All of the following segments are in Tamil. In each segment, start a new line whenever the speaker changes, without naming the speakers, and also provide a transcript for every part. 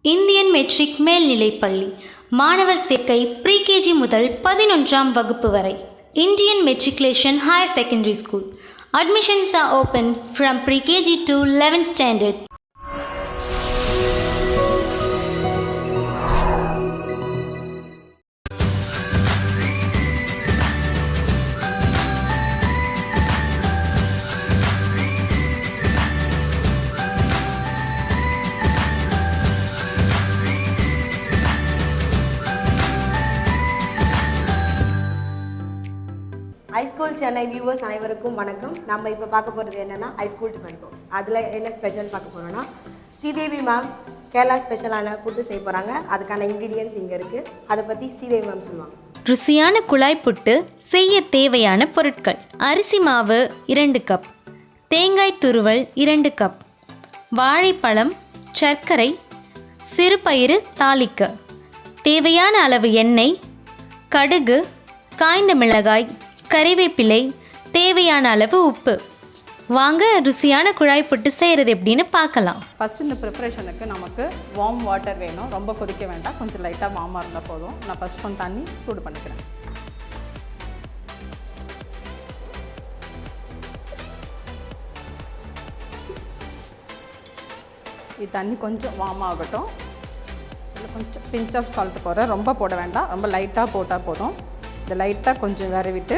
இந்தியன் மெட்ரிக் மேல்நிலைப்பள்ளி மாணவர் சேர்க்கை ப்ரீகேஜி முதல் 11ஆம் வகுப்பு வரை. Indian Matriculation Higher Secondary School. Admissions are open from pre-KG to 11th standard.
ischool Chennai viewers அனைவருக்கும் வணக்கம். நம்ம இப்போ பார்க்க போகிறது என்னன்னா ischool Tiffin Box. அதில் என்ன ஸ்பெஷல் பார்க்க போகிறோன்னா ஸ்ரீதேவி மேம் கேரளா ஸ்பெஷலான புட்டு செய்ய போகிறாங்க. அதுக்கான இன்க்ரீடியன்ஸ் இங்கே இருக்குது. அதை பற்றி ஸ்ரீதேவி மேம் சொல்லுவாங்க.
ருசியான குழாய் புட்டு செய்ய தேவையான பொருட்கள்: அரிசி மாவு 2 கப், தேங்காய் துருவல் 2 கப், வாழைப்பழம், சர்க்கரை, சிறுபயிறு தாளிக்க, தேவையான அளவு எண்ணெய், கடுகு, காய்ந்த மிளகாய், கறிவேப்பிலை, தேவையான அளவு உப்பு. வாங்க ருசியான குழாய் புட்டு செய்கிறது எப்படின்னு பார்க்கலாம்.
ஃபஸ்ட்டு இந்த ப்ரிப்பரேஷனுக்கு நமக்கு வார்ம் வாட்டர் வேணும். ரொம்ப கொதிக்க வேண்டாம், கொஞ்சம் லைட்டாக வார்மாக இருந்தால் போதும். நான் ஃபஸ்ட் கொஞ்சம் தண்ணி சூடு பண்ணிக்கிறேன். இது தண்ணி கொஞ்சம் வார்ம் ஆகட்டும். இதில் கொஞ்சம் பிஞ்ச் ஆஃப் சால்ட் போடுறேன். ரொம்ப போட வேண்டாம், ரொம்ப லைட்டாக போட்டால் போதும். இதை லைட்டாக கொஞ்சம் விரவிட்டு,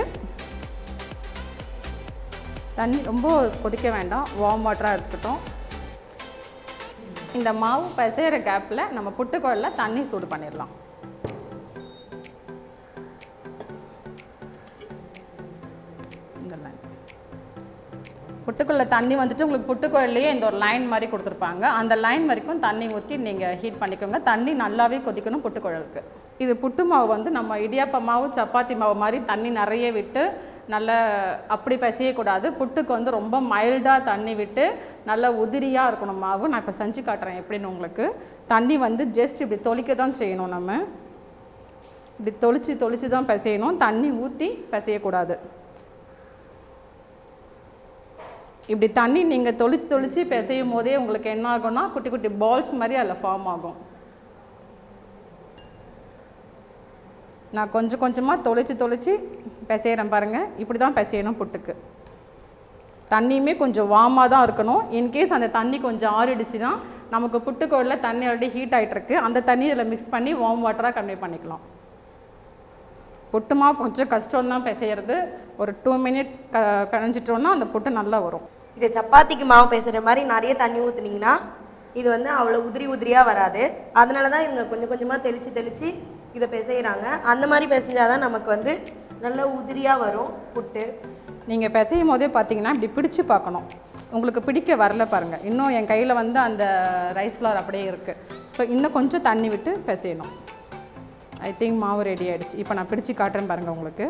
தண்ணி ரொம்ப கொதிக்க வேண்டாம், வார்ம் வாட்டராக எடுத்துக்கிட்டோம். இந்த மாவு பிசைகிற கேப்பில் நம்ம புட்டுக்குழலில் தண்ணி சூடு பண்ணிடலாம். இந்த லைன் புட்டுக்குள்ள தண்ணி வந்துட்டு உங்களுக்கு புட்டுக்குழல்லையே இந்த ஒரு லைன் மாதிரி கொடுத்துருப்பாங்க. அந்த லைன் வரைக்கும் தண்ணி ஊற்றி நீங்கள் ஹீட் பண்ணிக்கோங்க. தண்ணி நல்லாவே கொதிக்கணும் புட்டுக்குழலுக்கு. இது புட்டு மாவு வந்து நம்ம இடியாப்ப மாவு சப்பாத்தி மாவு மாதிரி தண்ணி நிறைய விட்டு நல்லா அப்படி பிசையக்கூடாது. புட்டுக்கு வந்து ரொம்ப மைல்டாக தண்ணி விட்டு நல்லா உதிரியாக இருக்கணும் மாவு. நான் இப்போ செஞ்சு காட்டுறேன் எப்படின்னு உங்களுக்கு. தண்ணி வந்து ஜஸ்ட் இப்படி தொளிக்க தான் செய்யணும். நம்ம இப்படி தொளிச்சு தான் பிசையணும். தண்ணி ஊற்றி பிசையக்கூடாது. இப்படி தண்ணி நீங்கள் தொளிச்சு பிசையும் போதே உங்களுக்கு என்ன ஆகும்னா குட்டி குட்டி பால்ஸ் மாதிரி அதில் ஃபார்ம் ஆகும். நான் கொஞ்சம் கொஞ்சமாக தொளிச்சு பிசைகிறேன் பாருங்கள். இப்படி தான் பிசையணும் புட்டுக்கு. தண்ணியுமே கொஞ்சம் வார்மாக தான் இருக்கணும். இன்கேஸ் அந்த தண்ணி கொஞ்சம் ஆறிடுச்சுன்னா நமக்கு புட்டுக்குழலில் தண்ணி ஆல்ரெடி ஹீட் ஆகிட்டுருக்கு. அந்த தண்ணி இதில் மிக்ஸ் பண்ணி வார்ம் வாட்டராக கன்வே பண்ணிக்கலாம். புட்டு மாவு கொஞ்சம் கஷ்டம் தான் பிசைகிறது. ஒரு 2 மினிட்ஸ் கழிஞ்சிட்டோன்னா அந்த புட்டு நல்லா வரும்.
இதை சப்பாத்திக்கு மாவு பேசுகிற மாதிரி நிறைய தண்ணி ஊற்றுனீங்கன்னா இது வந்து அவ்வளோ உதிரியாக வராது. அதனால தான் இவங்க கொஞ்சம் கொஞ்சமாக தெளித்து இதை பிசைகிறாங்க. அந்த மாதிரி பிசைஞ்சால் தான் நமக்கு வந்து நல்ல உதிரியாக வரும் புட்டு.
நீங்கள் பிசையும் போதே பார்த்தீங்கன்னா இப்படி பிடிச்சி பார்க்கணும். உங்களுக்கு பிடிக்க வரல பாருங்கள். இன்னும் என் கையில் வந்து அந்த ரைஸ் ஃப்ளார் அப்படியே இருக்குது. ஸோ இன்னும் கொஞ்சம் தண்ணி விட்டு பிசையணும். ஐ திங்க் மாவு ரெடி ஆகிடுச்சு. இப்போ நான் பிடிச்சி காட்டுறேன் பாருங்கள் உங்களுக்கு.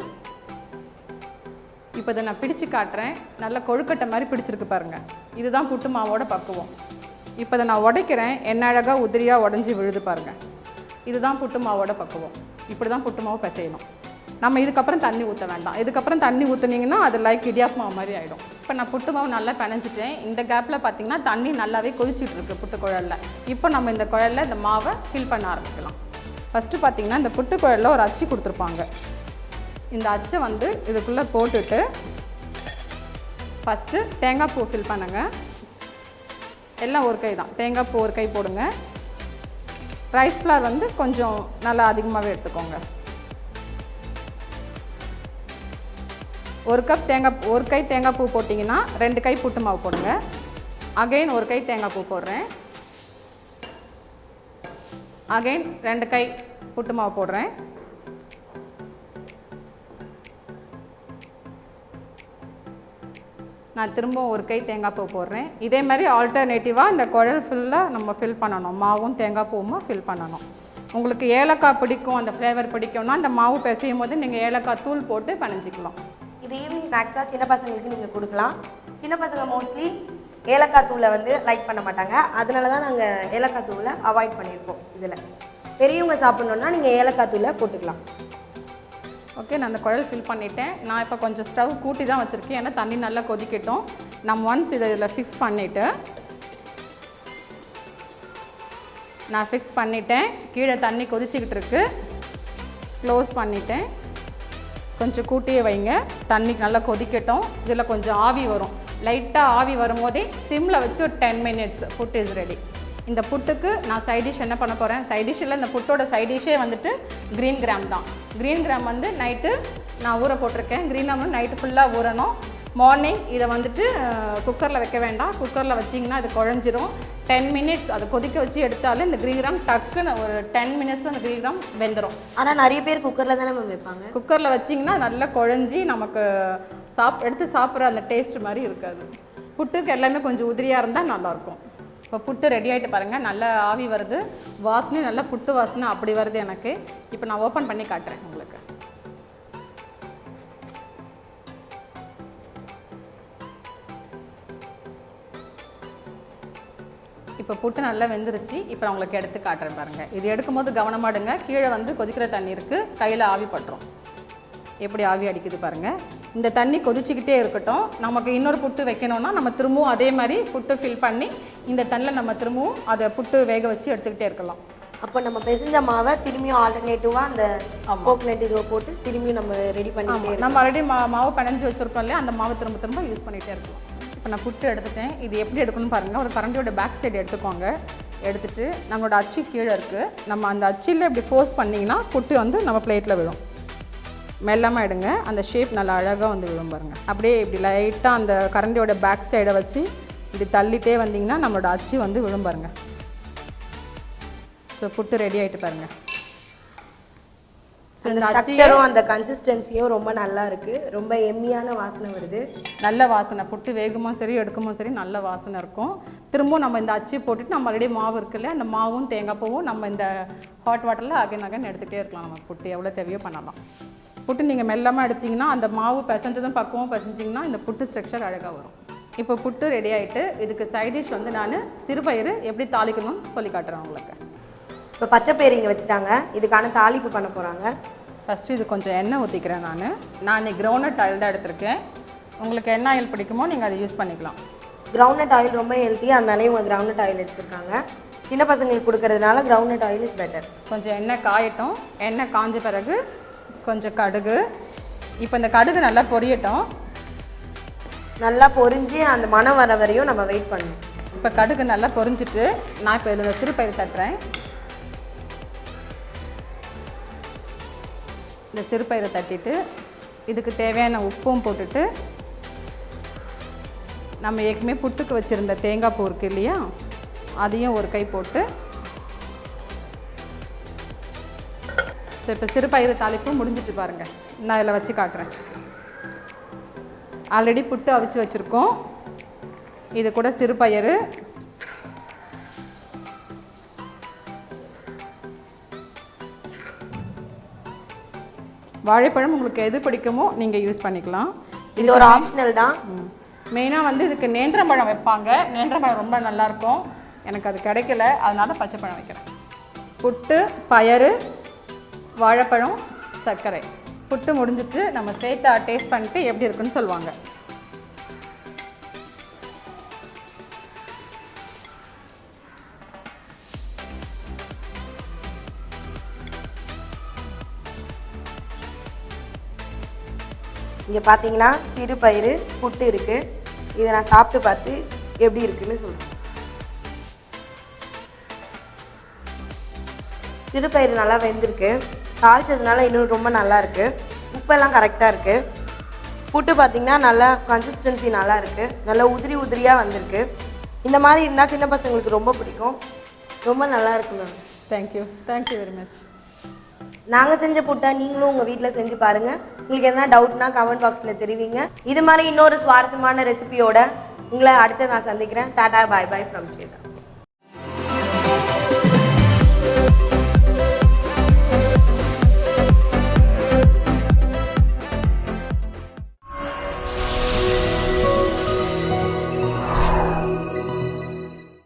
இப்போ இதை நான் பிடிச்சி காட்டுறேன். நல்லா கொழுக்கட்டை மாதிரி பிடிச்சிருக்கு பாருங்கள். இதுதான் புட்டு மாவோட பக்குவம். இப்போ இதை நான் உடைக்கிறேன். என்ன அழகாக உதிரியாக உடஞ்சி விழுது பாருங்கள். இதுதான் புட்டு மாவோட பக்குவம். இப்படி தான் புட்டு மாவு பிசையணும். நம்ம இதுக்கப்புறம் தண்ணி ஊற்ற வேண்டாம். இதுக்கப்புறம் தண்ணி ஊற்றுனீங்கன்னா அது லைக் இடியாப்ப மாவு மாதிரி ஆகிடும். இப்போ நான் புட்டு மாவு நல்லா பிணைஞ்சிட்டேன். இந்த கேப்பில் பார்த்தீங்கன்னா தண்ணி நல்லாவே கொதிச்சிட்டு இருக்கு புட்டு குழலில். இப்போ நம்ம இந்த குழலில் இந்த மாவை ஃபில் பண்ண ஆரம்பிக்கலாம். ஃபஸ்ட்டு பார்த்தீங்கன்னா இந்த புட்டு குழலில் ஒரு அச்சு கொடுத்துருப்பாங்க. இந்த அச்சை வந்து இதுக்குள்ளே போட்டுட்டு ஃபஸ்ட்டு தேங்காய் பூ ஃபில் பண்ணுங்க. எல்லாம் ஒரு கை தான். தேங்காய் பூ ஒரு கை போடுங்க. ரைஸ் ஃப்ளார் வந்து கொஞ்சம் நல்லா அதிகமாகவே எடுத்துக்கோங்க. ஒரு கை தேங்காய் பூ போட்டிங்கன்னா 2 கை புட்டு மாவு போடுங்க. அகைன் ஒரு கை தேங்காய் பூ போடுறேன். அகைன் 2 கை புட்டு மாவு போடுறேன். நான் திரும்ப ஒரு கை தேங்காய் பூ போடுறேன். இதே மாதிரி ஆல்டர்னேட்டிவாக இந்த குழல் ஃபுல்லாக நம்ம ஃபில் பண்ணணும். மாவும் தேங்காய் பூவும் ஃபில் பண்ணணும். உங்களுக்கு ஏலக்காய் பிடிக்கும், அந்த ஃப்ளேவர் பிடிக்கும்னா அந்த மாவு பிசையும் போது நீங்கள் ஏலக்காய் தூள் போட்டு பிணைஞ்சிக்கலாம்.
இது ஈவினிங் ஸ்நாக்ஸாக சின்ன பசங்களுக்கு நீங்கள் கொடுக்கலாம். சின்ன பசங்க மோஸ்ட்லி ஏலக்காய் தூளை வந்து லைக் பண்ண மாட்டாங்க. அதனால தான் நாங்கள் ஏலக்காய் தூளை அவாய்ட் பண்ணியிருக்கோம். இதில் பெரியவங்க சாப்பிட்ணுன்னா நீங்கள் ஏலக்காய் தூளை போட்டுக்கலாம்.
ஓகே, நான் அந்த குழல் ஃபில் பண்ணிவிட்டேன். நான் இப்போ கொஞ்சம் ஸ்டவ் கூட்டி தான் வச்சுருக்கேன். ஏன்னா தண்ணி நல்லா கொதிக்கட்டும். நம்ம ஒன்ஸ் இதில் ஃபிக்ஸ் பண்ணிவிட்டு நான் ஃபிக்ஸ் பண்ணிட்டேன். கீழே தண்ணி கொதிச்சிக்கிட்டு இருக்கு. க்ளோஸ் பண்ணிட்டேன். கொஞ்சம் கூட்டியே வைங்க. தண்ணி நல்லா கொதிக்கட்டும். இதில் கொஞ்சம் ஆவி வரும். லைட்டாக ஆவி வரும்போதே சிம்மில் வச்சு ஒரு 10 மினிட்ஸ் புட் இஸ் ரெடி. இந்த புட்டுக்கு நான் சைட் டிஷ் என்ன பண்ண போகிறேன், சைட் டிஷ்ஷில் இந்த புட்டோட சைட் டிஷ்ஷே வந்துட்டு க்ரீன் கிராம் தான். க்ரீன் கிராம் வந்து நைட்டு நான் ஊற போட்டிருக்கேன். க்ரீன் கிராம் வந்து நைட்டு ஃபுல்லாக ஊறணும். மார்னிங் இதை வந்துட்டு குக்கரில் வைக்க வேண்டாம். குக்கரில் வச்சிங்கன்னா அது குழஞ்சிரும். 10 மினிட்ஸ் அதை கொதிக்க வச்சு எடுத்தாலும் இந்த க்ரீன் கிராம் டக்குன்னு ஒரு 10 மினிட்ஸில் அந்த க்ரீன் கிராம் வெந்துடும்.
ஆனால் நிறைய பேர் குக்கரில் தானே வைப்பாங்க.
குக்கரில் வச்சிங்கன்னா நல்லா குழஞ்சி நமக்கு எடுத்து சாப்பிட்ற அந்த டேஸ்ட் மாதிரி இருக்காது. புட்டுக்கு எல்லாமே கொஞ்சம் உதிரியாக இருந்தால் நல்லாயிருக்கும். இப்போ புட்டு ரெடி ஆகிட்டு பாருங்கள். நல்லா ஆவி வருது. வாசனை நல்லா புட்டு வாசனை அப்படி வருது எனக்கு. இப்போ நான் ஓப்பன் பண்ணி காட்டுறேன் உங்களுக்கு. இப்போ புட்டு நல்லா வெந்துருச்சு. இப்போ நான் உங்களுக்கு எடுத்து காட்டுறேன் பாருங்கள். இது எடுக்கும்போது கவனமாடுங்க. கீழே வந்து கொதிக்கிற தண்ணி இருக்குது. கையில் ஆவி பட்டுரும். எப்படி ஆவி அடிக்குது பாருங்கள். இந்த தண்ணி கொதிச்சுக்கிட்டே இருக்கட்டும். நமக்கு இன்னொரு புட்டு வைக்கணும்னா நம்ம திரும்பவும் அதே மாதிரி புட்டு ஃபில் பண்ணி இந்த தண்ணியில் நம்ம திரும்பவும் அதை புட்டு வேக வச்சு எடுத்துக்கிட்டே இருக்கலாம்.
அப்போ நம்ம பிசைஞ்ச மாவை திரும்பியும் ஆல்டர்னேட்டிவாக அந்த கோகனட் இதுவை போட்டு திரும்பியும் நம்ம ரெடி பண்ணிட்டே
நம்ம ஆல்ரெடி மாவு பிணைஞ்சு வச்சுருக்கோம் இல்லையா, அந்த மாவு திரும்ப திரும்ப யூஸ் பண்ணிகிட்டே இருக்கலாம். இப்போ நான் புட்டு எடுத்துட்டேன். இது எப்படி எடுக்கணும்னு பாருங்கள். ஒரு கரண்டியோட பேக் சைடு எடுத்துக்கோங்க. எடுத்துகிட்டு நம்மளோட அச்சு கீழே இருக்குது. நம்ம அந்த அச்சில் இப்படி ஃபோர்ஸ் பண்ணிங்கன்னா புட்டு வந்து நம்ம பிளேட்டில் விடும். மெல்லமாக எடுங்க. அந்த ஷேப் நல்லா அழகாக வந்து விழும் பாருங்கள். அப்படியே இப்படி லைட்டாக அந்த கரண்டியோட பேக் சைடை வச்சு இப்படி தள்ளிட்டே வந்தீங்கன்னா நம்மளோட அச்சு வந்து விழும் பாருங்கள். ஸோ புட்டு ரெடி ஆகிட்டு பாருங்கள். ஸோ இந்த
ஸ்ட்ரக்சரும் அந்த கன்சிஸ்டன்சியும் ரொம்ப நல்லா இருக்குது. ரொம்ப எம்மியான வாசனை வருது. நல்ல
வாசனை. புட்டு வேகுமோ சரி எடுக்குமோ சரி நல்ல வாசனை இருக்கும். திரும்பவும் நம்ம இந்த அச்சு போட்டுட்டு நம்ம ஆல்ரெடி மாவு இருக்குல்ல, அந்த மாவும் தேங்காய் பூவும் நம்ம இந்த ஹாட் வாட்டரில் அகைன் எடுத்துகிட்டே இருக்கலாம். நம்ம புட்டு எவ்வளோ தேவையோ பண்ணலாம். புட்டு நீங்கள் மெல்லமாக எடுத்திங்கன்னா அந்த மாவு பிசைஞ்சதும் பக்குவம் பிசைஞ்சிங்கன்னா இந்த புட்டு ஸ்ட்ரக்சர் அழகாக வரும். இப்போ புட்டு ரெடி ஆகிட்டு இதுக்கு சைட் டிஷ் வந்து நான் சிறுபயிறு எப்படி தாளிக்கணும்னு சொல்லி காட்டுறேன் உங்களுக்கு.
இப்போ பச்சைப்பயிறு இங்கே வச்சுட்டாங்க. இதுக்கான தாளிப்பு பண்ண போகிறாங்க.
ஃபஸ்ட்டு இது கொஞ்சம் எண்ணெய் ஊற்றிக்கிறேன். நான் இன்னைக்கு கிரவுண்ட்நட் ஆயில் தான் எடுத்திருக்கேன். உங்களுக்கு என்ன ஆயில் பிடிக்குமோ நீங்கள் அதை யூஸ் பண்ணிக்கலாம்.
கிரவுண்ட்நட் ஆயில் ரொம்ப ஹெல்த்தி, அதனாலே இவங்க கிரவுண்ட்நட் ஆயில் எடுத்துருக்காங்க. சின்ன பசங்களுக்கு கொடுக்கறதுனால கிரவுண்ட்நட் ஆயில் இஸ் பெட்டர்.
கொஞ்சம் எண்ணெய் காயட்டும். எண்ணெய் காஞ்ச பிறகு கொஞ்சம் கடுகு. இப்போ இந்த கடுகு நல்லா பொரியட்டும்.
நல்லா பொரிஞ்சு அந்த மணம் வர வரையும் நம்ம வெயிட் பண்ணணும்.
இப்போ கடுகு நல்லா பொரிஞ்சிட்டு நான் இப்போ இதில் சிறுபயிறு தட்டுறேன். இந்த சிறுபயிரை தட்டிட்டு இதுக்கு தேவையான உப்பும் போட்டுட்டு நம்ம ஏற்கனவே புட்டுக்கு வச்சுருந்த தேங்காய் பூ இருக்குது இல்லையா, அதையும் ஒரு கை போட்டு. ஸோ இப்போ சிறுபயிறு தாளிப்பு முடிஞ்சிட்டு பாருங்கள். நான் இதில் வச்சு காட்டுறேன். ஆல்ரெடி புட்டு அவிச்சு வச்சுருக்கோம். இது கூட சிறுபயிறு, வாழைப்பழம் உங்களுக்கு எது பிடிக்குமோ நீங்கள் யூஸ் பண்ணிக்கலாம்.
இது ஒரு ஆப்ஷனல் தான்.
மெயினாக வந்து இதுக்கு நேந்திரம்பழம் வைப்பாங்க. நேந்திரம்பழம் ரொம்ப நல்லாயிருக்கும். எனக்கு அது கிடைக்கல, அதனால் பச்சைப்பழம் வைக்கிறேன். புட்டு, பயறு, வாழைப்பழம், சர்க்கரை. புட்டு முடிஞ்சிட்டு நம்ம சேர்த்து டேஸ்ட் பண்ணிட்டு எப்படி இருக்குன்னு சொல்லுவாங்க.
இங்கே பார்த்தீங்கன்னா சிறுபயிறு புட்டு இருக்குது. இதை நான் சாப்பிட்டு பார்த்து எப்படி இருக்குன்னு சொல்கிறேன். சிறுபயிறு நல்லா வெந்திருக்கு. தாளிச்சதுனால இன்னும் ரொம்ப நல்லா இருக்குது. உப்பெல்லாம் கரெக்டாக இருக்குது. புட்டு பார்த்திங்கன்னா நல்லா கன்சிஸ்டன்சி நல்லா இருக்குது. நல்லா உதிரி உதிரியாக வந்திருக்கு. இந்த மாதிரி இருந்தால் சின்ன பசங்களுக்கு ரொம்ப பிடிக்கும். ரொம்ப நல்லா இருக்குங்க.
Thank you very much.
நாங்கள் செஞ்ச புட்டை நீங்களும் உங்கள் வீட்டில் செஞ்சு பாருங்கள். உங்களுக்கு எதனா டவுட்னா கமெண்ட் பாக்ஸில் தெரிவிங்க. இது மாதிரி இன்னொரு சுவாரஸ்யமான ரெசிபியோட உங்களை அடுத்து நான் சந்திக்கிறேன். டாடா பாய் பாய் ஃப்ரம் ஸ்வேதா.